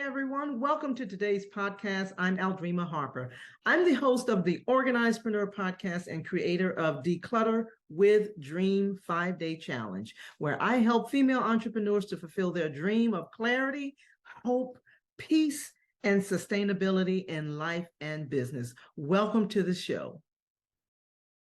everyone. Welcome to today's podcast. I'm Aldreama Harper. I'm the host of the OrganizedPreneur podcast and creator of Declutter with Dream 5-Day Challenge, where I help female entrepreneurs to fulfill their dream of clarity, hope, peace, and sustainability in life and business. Welcome to the show.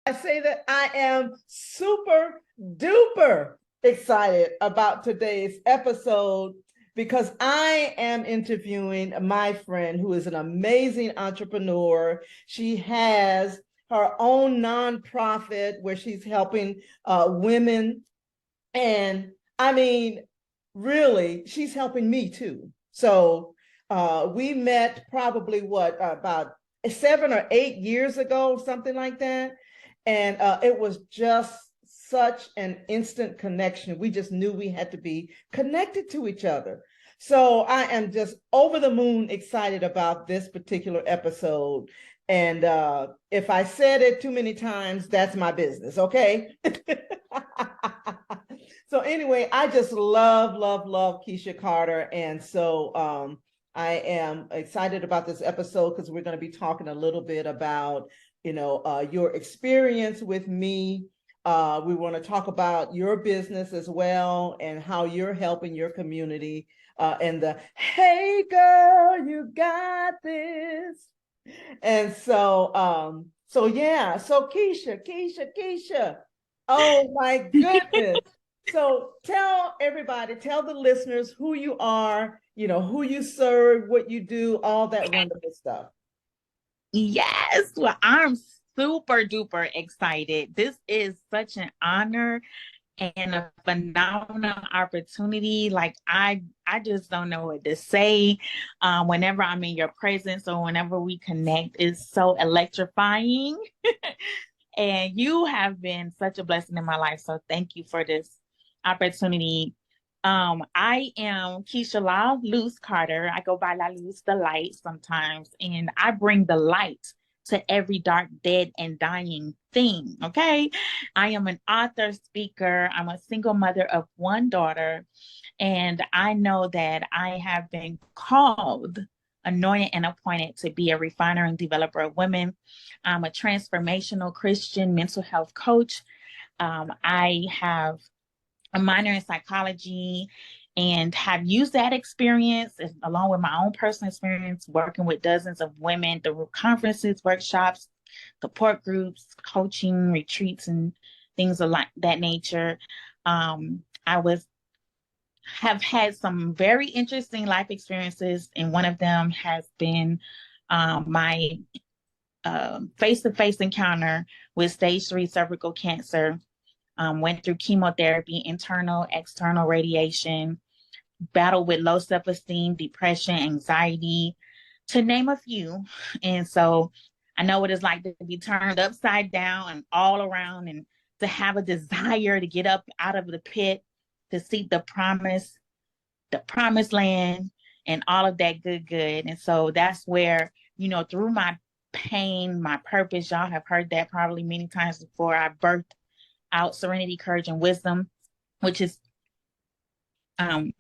I say that I am super duper excited about today's episode because I am interviewing my friend who is an amazing entrepreneur. She has her own nonprofit where she's helping women. And I mean, really, she's helping me too. So we met probably about 7 or 8 years ago, something like that. And it was just such an instant connection. We just knew we had to be connected to each other. So I am just over the moon excited about this particular episode. And if I said it too many times, that's my business, okay? So anyway, I just love Keesha Carter. And so I am excited about this episode because we're going to be talking a little bit about, your experience with me. We want to talk about your business as well and how you're helping your community. And the, hey girl, you got this. And so, so Keesha. Oh my goodness. So tell everybody, tell the listeners who you are, who you serve, what you do, all that wonderful stuff. Yes, well, I'm super duper excited. This is such an honor and a phenomenal opportunity. Like I just don't know what to say. Whenever I'm in your presence or whenever we connect, it's so electrifying. And you have been such a blessing in my life. So thank you for this opportunity. I am Keesha La Luz Carter. I go by La Luz the Light sometimes, and I bring the light to every dark, dead, and dying thing. Okay. I am an author, speaker. I'm a single mother of one daughter. And I know that I have been called, anointed, and appointed to be a refiner and developer of women. I'm a transformational Christian mental health coach. I have a minor in psychology and have used that experience along with my own personal experience working with dozens of women through conferences, workshops, support groups, coaching, retreats, and things of that nature. Have had some very interesting life experiences, and one of them has been my face-to-face encounter with stage 3 cervical cancer. Went through chemotherapy, internal, external radiation, battled with low self-esteem, depression, anxiety, to name a few. And so I know what it's like to be turned upside down and all around, and to have a desire to get up out of the pit, to seek the promised land, and all of that good. And so that's where, through my pain, my purpose, y'all have heard that probably many times before, I birthed out Serenity, Courage, and Wisdom, which is the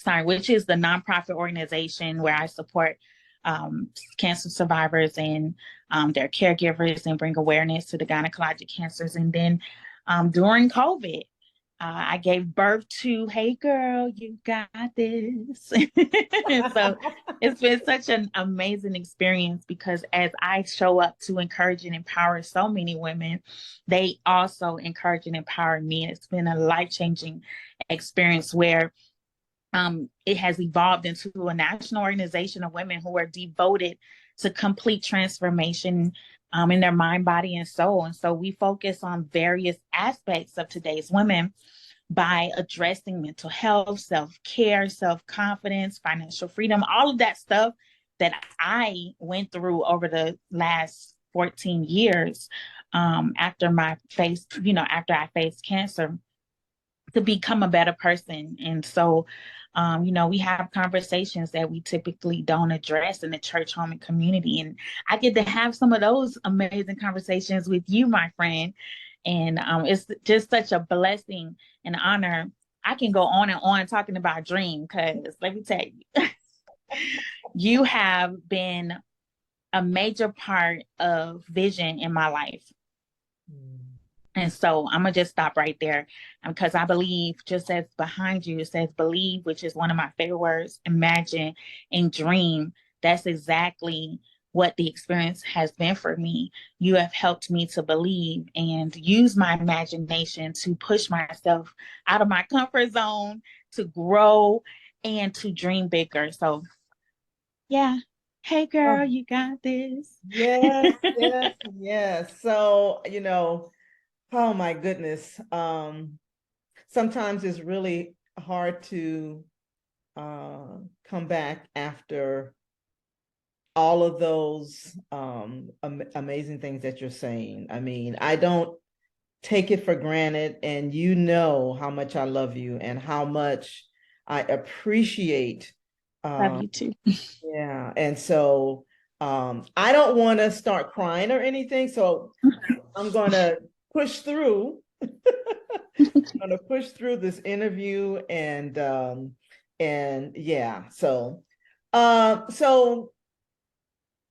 nonprofit organization where I support cancer survivors and their caregivers and bring awareness to the gynecologic cancers. And then during COVID, I gave birth to, hey girl, you got this. So it's been such an amazing experience because as I show up to encourage and empower so many women, they also encourage and empower me. It's been a life-changing experience where it has evolved into a national organization of women who are devoted to complete transformation in their mind, body, and soul. And so we focus on various aspects of today's women by addressing mental health, self-care, self-confidence, financial freedom, all of that stuff that I went through over the last 14 years after I faced cancer, to become a better person. And so, we have conversations that we typically don't address in the church, home, and community. And I get to have some of those amazing conversations with you, my friend. And it's just such a blessing and honor I can go on and on talking about dream, because let me tell you, you have been a major part of vision in my life. And so I'm going to just stop right there, because I believe, just as behind you, it says believe, which is one of my favorite words, imagine, and dream. That's exactly what the experience has been for me. You have helped me to believe and use my imagination to push myself out of my comfort zone, to grow and to dream bigger. So yeah. Hey girl, Oh, you got this. yes, yes, yes. So, oh my goodness. Sometimes it's really hard to come back after all of those amazing things that you're saying. I mean, I don't take it for granted, and you know how much I love you and how much I appreciate. Love um, you too. yeah, and so I don't want to start crying or anything, so I'm gonna push through. I'm gonna push through this interview, and yeah, so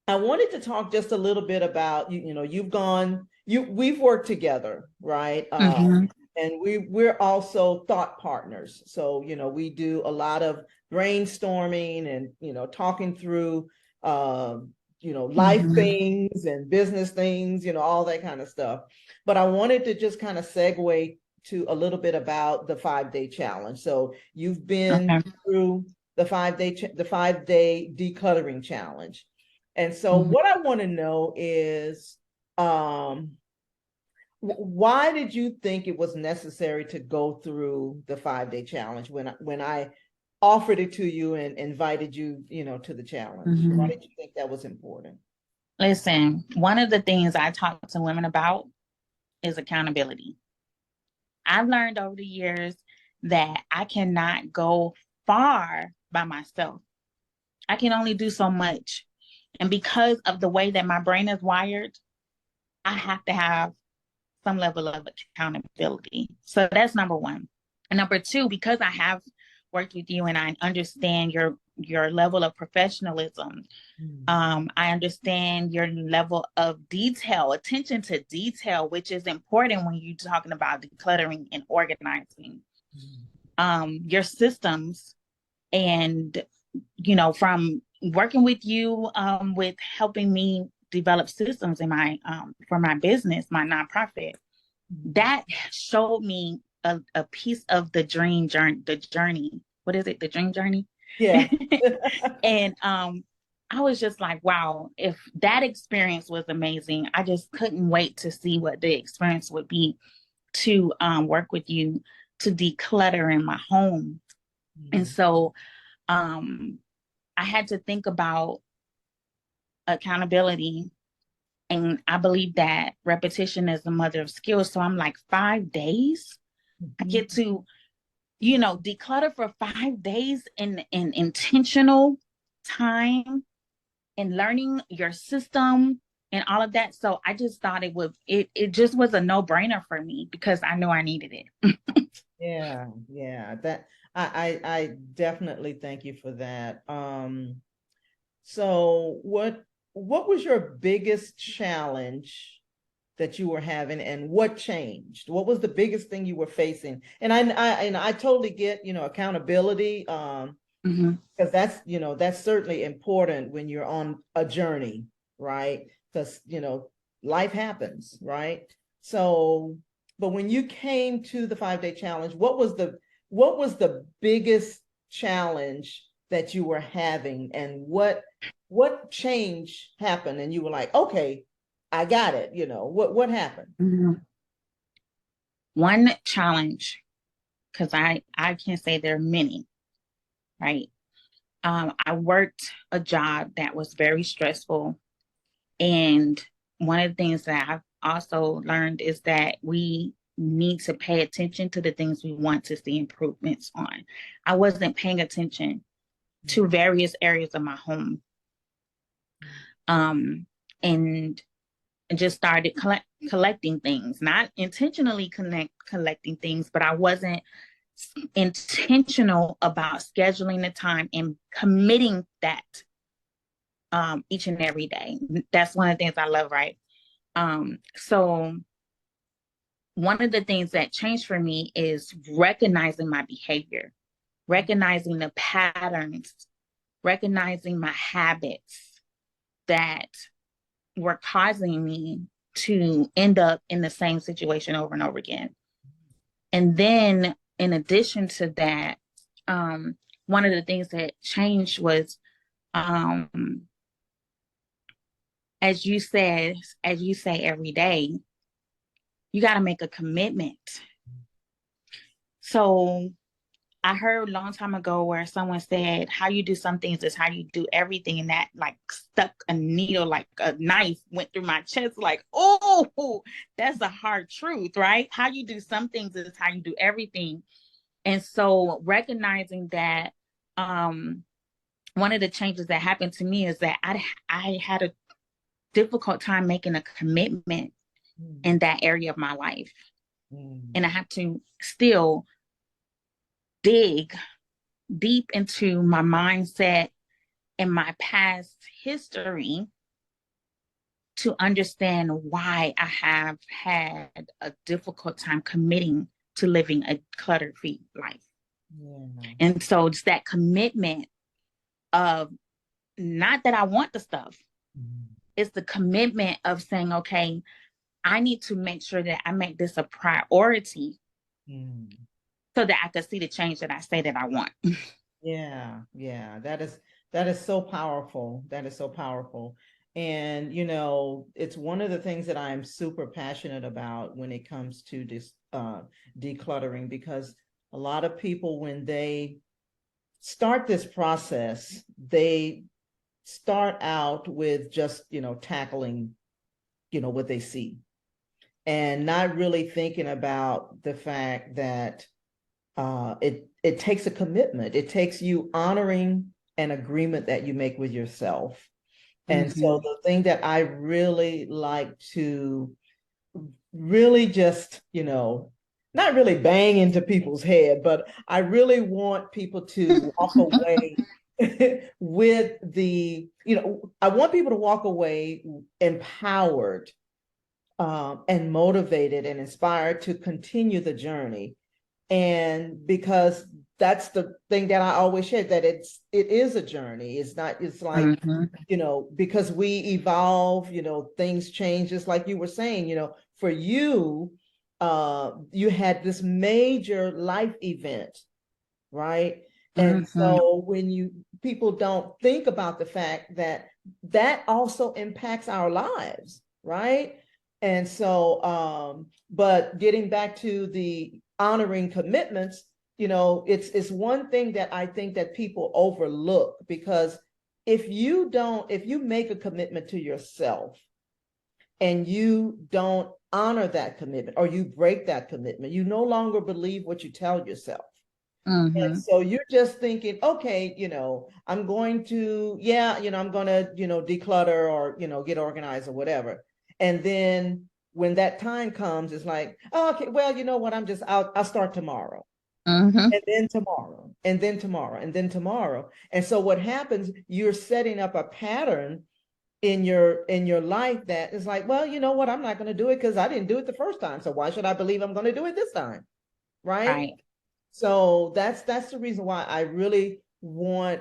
I wanted to talk just a little bit about we've worked together, right? Mm-hmm. And we're also thought partners. So, we do a lot of brainstorming and, talking through life Mm-hmm. things and business things, all that kind of stuff. But I wanted to just kind of segue to a little bit about the 5-day challenge. So you've been Okay. through the 5-day decluttering challenge. And so Mm-hmm. what I want to know is, why did you think it was necessary to go through the 5-day challenge when I offered it to you and invited you, to the challenge? Why Mm-hmm. did you think that was important? Listen, one of the things I talk to women about is accountability. I've learned over the years that I cannot go far by myself. I can only do so much. And because of the way that my brain is wired, I have to have some level of accountability. So that's number one. And number two, because I have worked with you and I understand your level of professionalism, I understand your level of detail, attention to detail, which is important when you're talking about decluttering and organizing. Your systems, and from working with you, with helping me develop systems in my for my business, my nonprofit, that showed me a piece of the dream journey, the journey. What is it? The dream journey. Yeah. And I was just like, wow, if that experience was amazing, I just couldn't wait to see what the experience would be to work with you to declutter in my home. And so I had to think about accountability. And I believe that repetition is the mother of skills. So I'm like, 5 days? I get to, declutter for 5 days in intentional time and learning your system and all of that. So I just thought it just was a no-brainer for me, because I know I needed it. Yeah, yeah. That I definitely thank you for that. So what was your biggest challenge that you were having, and what changed? What was the biggest thing you were facing? And I totally get, accountability, Mhm. because that's certainly important when you're on a journey, right? Because, life happens, right? So, but when you came to the 5-day challenge, what was the biggest challenge that you were having, and what change happened and you were like, okay, I got it, what happened? Mhm. One challenge, because I can say there are many, right? I worked a job that was very stressful. And one of the things that I've also learned is that we need to pay attention to the things we want to see improvements on. I wasn't paying attention to various areas of my home, um, and just started collecting things, not intentionally collecting things, but I wasn't intentional about scheduling the time and committing that each and every day. That's one of the things I love, right? So one of the things that changed for me is recognizing my behavior, recognizing the patterns, recognizing my habits that were causing me to end up in the same situation over and over again. And then in addition to that, one of the things that changed was, as you say every day, you got to make a commitment. So I heard a long time ago where someone said, how you do some things is how you do everything. And that like stuck a needle, like a knife went through my chest, like, oh, that's a hard truth, right? How you do some things is how you do everything. And so recognizing that, one of the changes that happened to me is that I had a difficult time making a commitment in that area of my life. And I have to still dig deep into my mindset and my past history to understand why I have had a difficult time committing to living a clutter-free life. Yeah. And so it's that commitment of not that I want the stuff. It's the commitment of saying, okay, I need to make sure that I make this a priority so that I can see the change that I say that I want. Yeah. That is so powerful. That is so powerful. And, you know, it's one of the things that I'm super passionate about when it comes to this decluttering, because a lot of people, when they start this process, they start out with just, you know, tackling, you know, what they see and not really thinking about the fact that it takes a commitment. It takes you honoring an agreement that you make with yourself. And so the thing that I really like to really just, you know, not really bang into people's head, but I really want people to walk away with the, you know, I want people to walk away empowered and motivated and inspired to continue the journey. And because that's the thing that I always share, that it is a journey. It's not, it's like, you know, because we evolve, you know, things change, just like you were saying, you know, for you, you had this major life event, right? And so when people don't think about the fact that that also impacts our lives, right? And so, but getting back to the honoring commitments, you know, it's one thing that I think that people overlook, because if you make a commitment to yourself and you don't honor that commitment, or you break that commitment, you no longer believe what you tell yourself. And so you're just thinking, okay, you know, I'm going to, I'm going to, you know, declutter or, you know, get organized or whatever. And then when that time comes, it's like, oh, okay, well, you know what, I'll start tomorrow. And then tomorrow, and then tomorrow, and then tomorrow. And so what happens, you're setting up a pattern in your life that is like, well, you know what, I'm not going to do it because I didn't do it the first time. So why should I believe I'm going to do it this time? Right. So that's the reason why I really want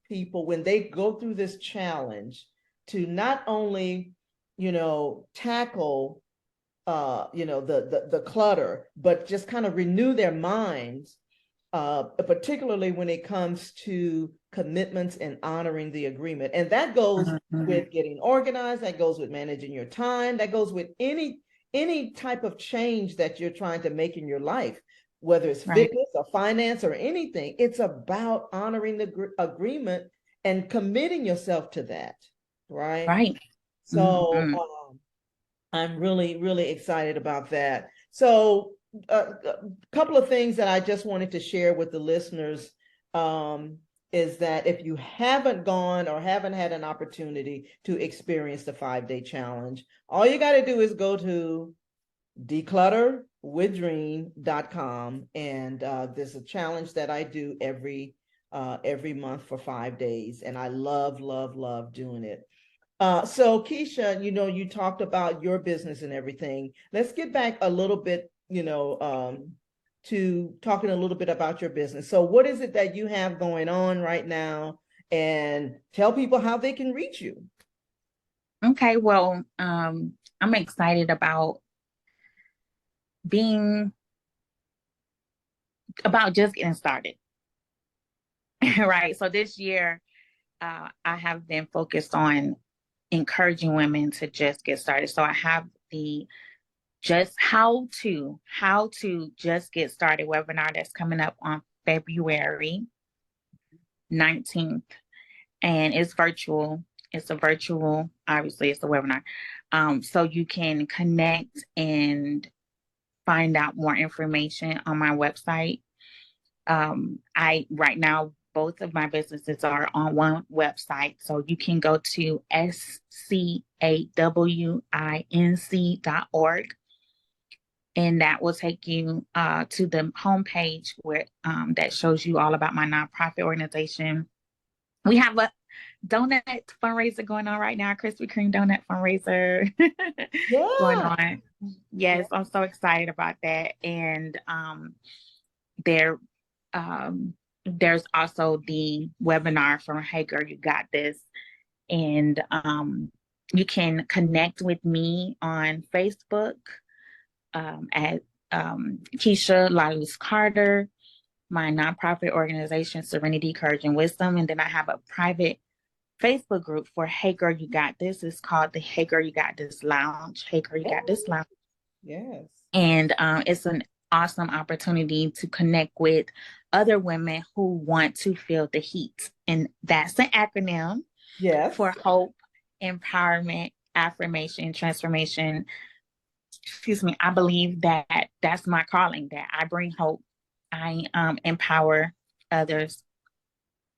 people, when they go through this challenge, to not only, you know, tackle you know, the clutter, but just kind of renew their minds, particularly when it comes to commitments and honoring the agreement. And that goes with getting organized, that goes with managing your time, that goes with any type of change that you're trying to make in your life, whether it's fitness or finance or anything. It's about honoring the agreement and committing yourself to that, right? So I'm really, really excited about that. So a couple of things that I just wanted to share with the listeners is that if you haven't gone or haven't had an opportunity to experience the 5-day challenge, all you got to do is go to Declutter declutterwithdream.com, and there's a challenge that I do every month for 5 days, and I love doing it. So Keesha, you talked about your business and everything. Let's get back a little bit, to talking a little bit about your business. So what is it that you have going on right now? And tell people how they can reach you. Okay, well, I'm excited about just getting started. Right. So this year, I have been focused on encouraging women to just get started. So I have the just how to just get started webinar that's coming up on February 19th, and it's virtual. Obviously it's a webinar. So you can connect and find out more information on my website. Right now, both of my businesses are on one website. So you can go to scawinc.org, and that will take you to the homepage where that shows you all about my nonprofit organization. We have a donut fundraiser going on right now, Krispy Kreme donut fundraiser going on. Yes, I'm so excited about that. And there's also the webinar from Hey Girl, You Got This. And you can connect with me on Facebook at Keesha Laluz Carter, my nonprofit organization, Serenity, Courage, and Wisdom. And then I have a private Facebook group for Hey Girl, You Got This. It's called the Hey Girl, You Got This Lounge. Hey Girl, You Got This Lounge. Yes. And it's an awesome opportunity to connect with other women who want to feel the heat. And that's the acronym for hope, empowerment, affirmation, transformation. Excuse me. I believe that that's my calling, that I bring hope. I empower others.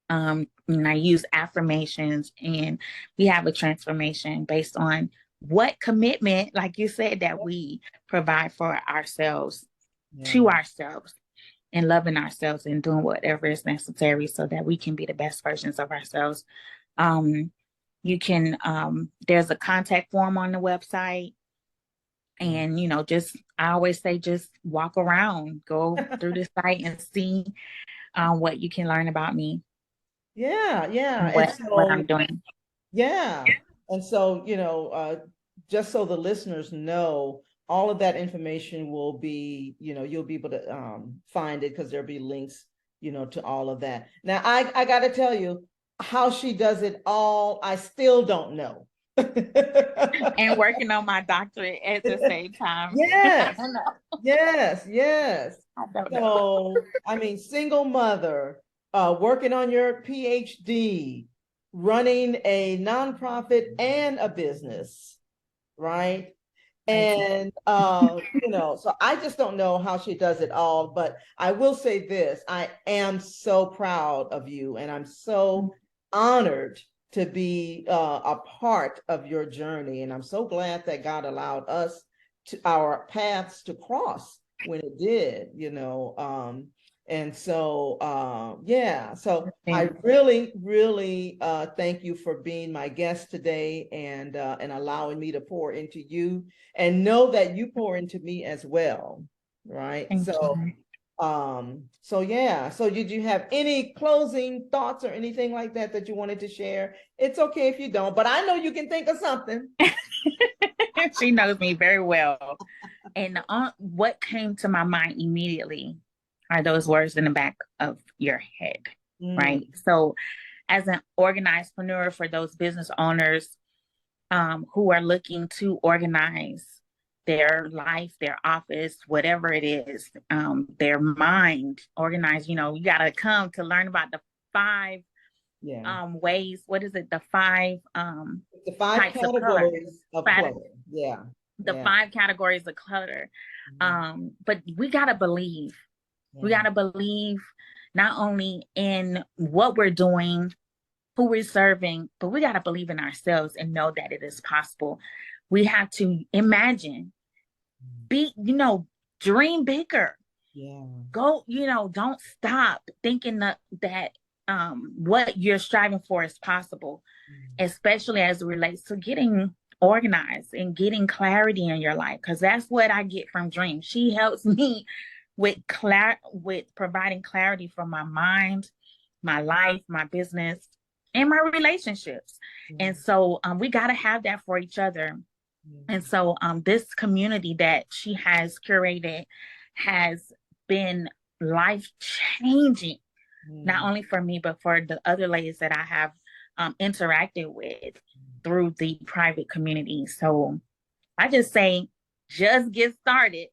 And I use affirmations, and we have a transformation based on what commitment, like you said, that we provide for ourselves, to ourselves, and loving ourselves and doing whatever is necessary so that we can be the best versions of ourselves. You can, there's a contact form on the website. And, I always say, just walk around, go through the site and see what you can learn about me. Yeah. What I'm doing. Yeah. And so, just so the listeners know, all of that information will be, you'll be able to find it, because there'll be links, to all of that. Now, I got to tell you how she does it all. I still don't know. And working on my doctorate at the same time. Yes. I don't know. Yes. I don't know. So, I mean, single mother, working on your PhD, running a nonprofit and a business, right? And, so I just don't know how she does it all, but I will say this: I am so proud of you, and I'm so honored to be a part of your journey. And I'm so glad that God allowed our paths to cross when it did, and so, so I really thank you for being my guest today, and allowing me to pour into you, and know that you pour into me as well. Right. Thank you. So did you have any closing thoughts or anything like that you wanted to share? It's okay if you don't, but I know you can think of something. She knows me very well. And what came to my mind immediately are those words in the back of your head, right? So as an organizedpreneur, for those business owners who are looking to organize their life, their office, whatever it is, their mind, organize, you got to come to learn about the 5 ways. What is it? The 5 categories of clutter. The 5 categories of clutter. But we got to believe. We got to believe not only in what we're doing, who we're serving, but we got to believe in ourselves and know that it is possible. We have to imagine, dream bigger. Yeah. Go, don't stop thinking that what you're striving for is possible, especially as it relates to getting organized and getting clarity in your life. Because that's what I get from Dream. She helps me with providing clarity for my mind, my life, my business, and my relationships. And so we got to have that for each other. And so this community that she has curated has been life changing, not only for me, but for the other ladies that I have interacted with through the private community. So I just say, just get started.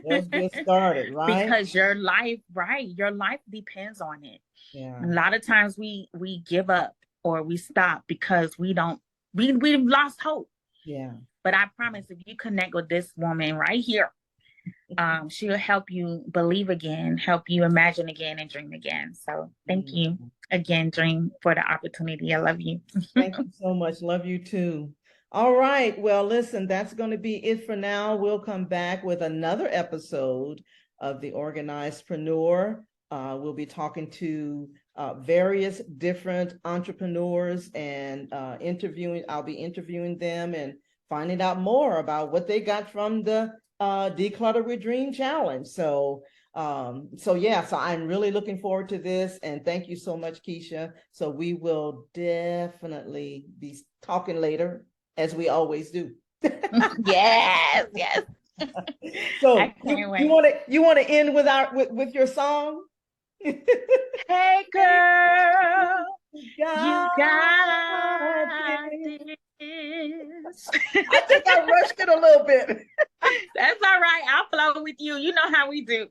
Just get started, right? Because your life depends on it. Yeah. A lot of times we give up or we stop because we've lost hope. Yeah. But I promise, if you connect with this woman right here, she'll help you believe again, help you imagine again, and dream again. So thank you again, Dream, for the opportunity. I love you. Thank you so much. Love you too. All right. Well, listen, that's going to be it for now. We'll come back with another episode of the Organizedpreneur. We'll be talking to various different entrepreneurs and I'll be interviewing them and finding out more about what they got from the Declutter with Dream Challenge. So I'm really looking forward to this, and thank you so much, Keesha. So we will definitely be talking later, as we always do. Yes. So I can't wait. You want to end with your song? Hey girl, you got it. this. I think I rushed it a little bit. That's all right. I'll flow with you. You know how we do.